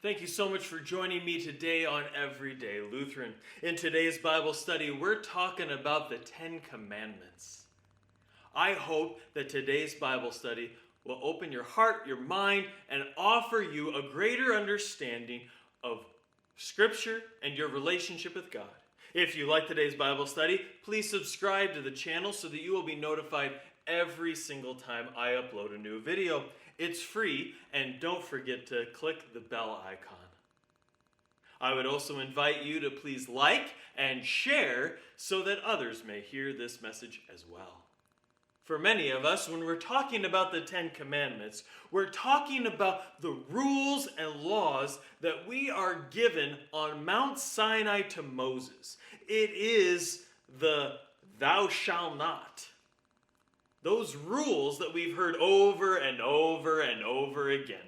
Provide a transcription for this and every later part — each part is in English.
Thank you so much for joining me today on Everyday-Lutheran. In today's Bible study, we're talking about the 10 Commandments. I hope that today's Bible study will open your heart, your mind, and offer you a greater understanding of Scripture and your relationship with God. If you like today's Bible study, please subscribe to the channel so that you will be notified every single time I upload a new video. It's free, and don't forget to click the bell icon. I would also invite you to please like and share so that others may hear this message as well. For many of us, when we're talking about the 10 Commandments, we're talking about the rules and laws that we are given on Mount Sinai to Moses. It is the thou shalt not. Those rules that we've heard over and over and over again.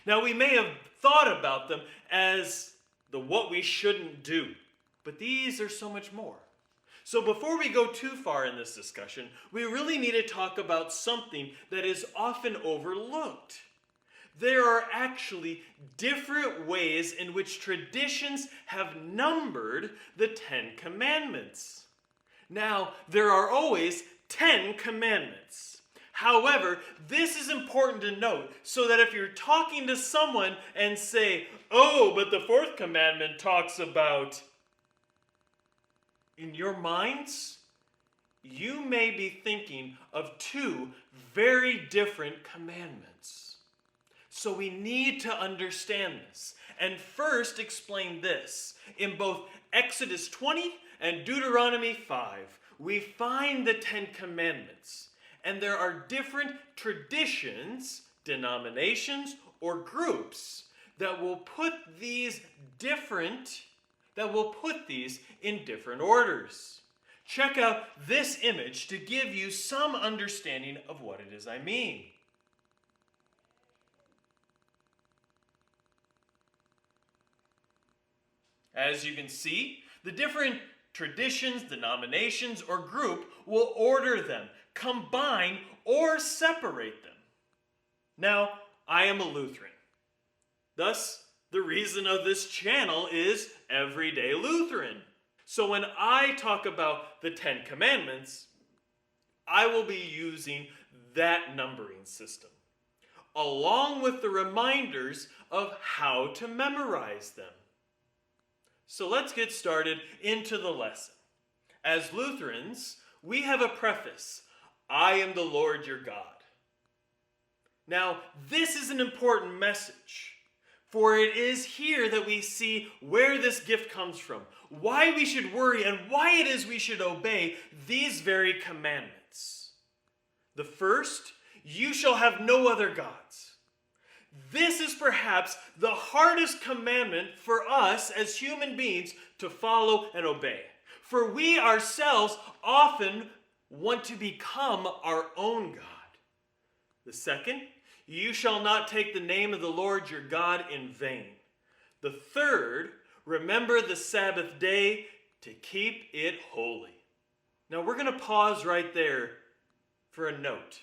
Now, we may have thought about them as the what we shouldn't do, but these are so much more. So before we go too far in this discussion, we really need to talk about something that is often overlooked. There are actually different ways in which traditions have numbered the 10 Commandments. Now, there are always 10 Commandments. However, this is important to note so that if you're talking to someone and say, oh, but the Fourth Commandment talks about, in your minds, you may be thinking of two very different commandments. So we need to understand this and first explain this. In both Exodus 20 and Deuteronomy 5, we find the 10 Commandments, and there are different traditions, denominations, or groups that will put these in different orders. Check out this image to give you some understanding of what it is I mean. As you can see, the different traditions, denominations, or group will order them, combine, or separate them. Now, I am a Lutheran. Thus, the reason of this channel is Everyday Lutheran. So when I talk about the 10 Commandments, I will be using that numbering system, along with the reminders of how to memorize them. So let's get started into the lesson. As Lutherans, we have a preface. I am the Lord your God. Now, this is an important message, for it is here that we see where this gift comes from, why we should worry, and why it is we should obey these very commandments. The first, you shall have no other gods. This is perhaps the hardest commandment for us as human beings to follow and obey. For we ourselves often want to become our own God. The second, you shall not take the name of the Lord your God in vain. The third, remember the Sabbath day to keep it holy. Now we're going to pause right there for a note.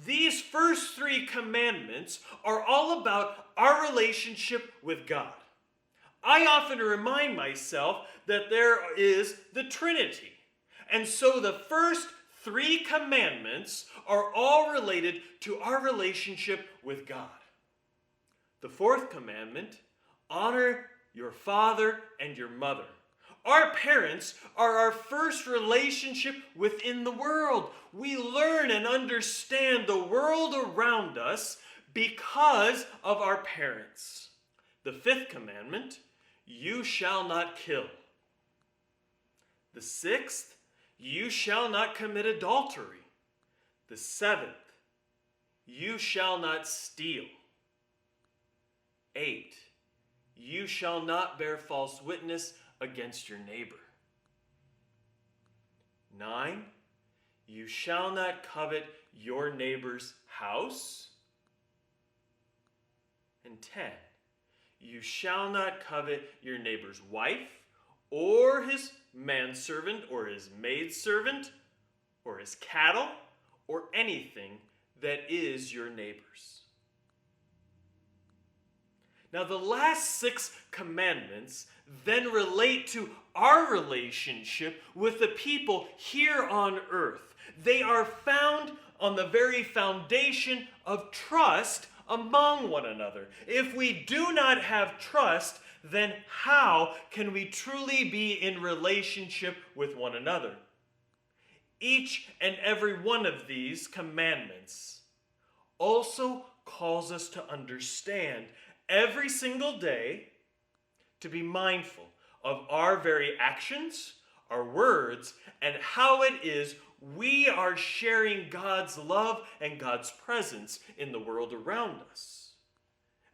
These first three commandments are all about our relationship with God. I often remind myself that there is the Trinity. And so the first three commandments are all related to our relationship with God. The fourth commandment, honor your father and your mother. Our parents are our first relationship within the world. We learn and understand the world around us because of our parents. The fifth commandment, you shall not kill. The sixth, you shall not commit adultery. The seventh, you shall not steal. 8, you shall not bear false witness against your neighbor. 9, you shall not covet your neighbor's house. And 10, you shall not covet your neighbor's wife, or his manservant, or his maidservant, or his cattle, or anything that is your neighbor's. Now, the last 6 commandments then relate to our relationship with the people here on earth. They are found on the very foundation of trust among one another. If we do not have trust, then how can we truly be in relationship with one another? Each and every one of these commandments also calls us to understand every single day to be mindful of our very actions, our words, and how it is we are sharing God's love and God's presence in the world around us.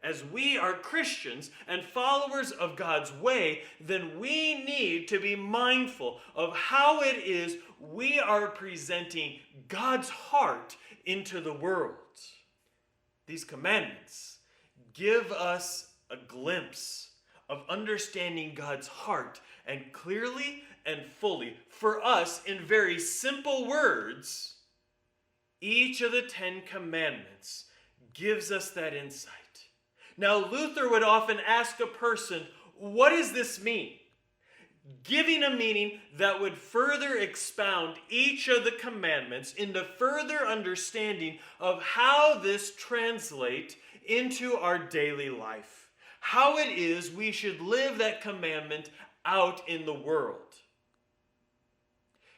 As we are Christians and followers of God's way, then we need to be mindful of how it is we are presenting God's heart into the world. These commandments give us a glimpse of understanding God's heart, and clearly and fully, for us in very simple words, each of the 10 commandments gives us that insight. Now, Luther would often ask a person, what does this mean? Giving a meaning that would further expound each of the commandments into further understanding of how this translates into our daily life. How it is we should live that commandment out in the world.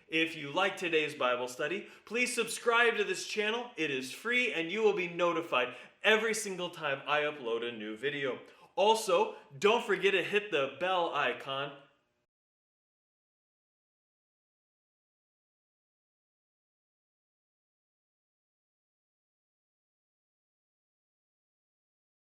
If you like today's Bible study, please subscribe to this channel. It is free and you will be notified every single time I upload a new video. Also, don't forget to hit the bell icon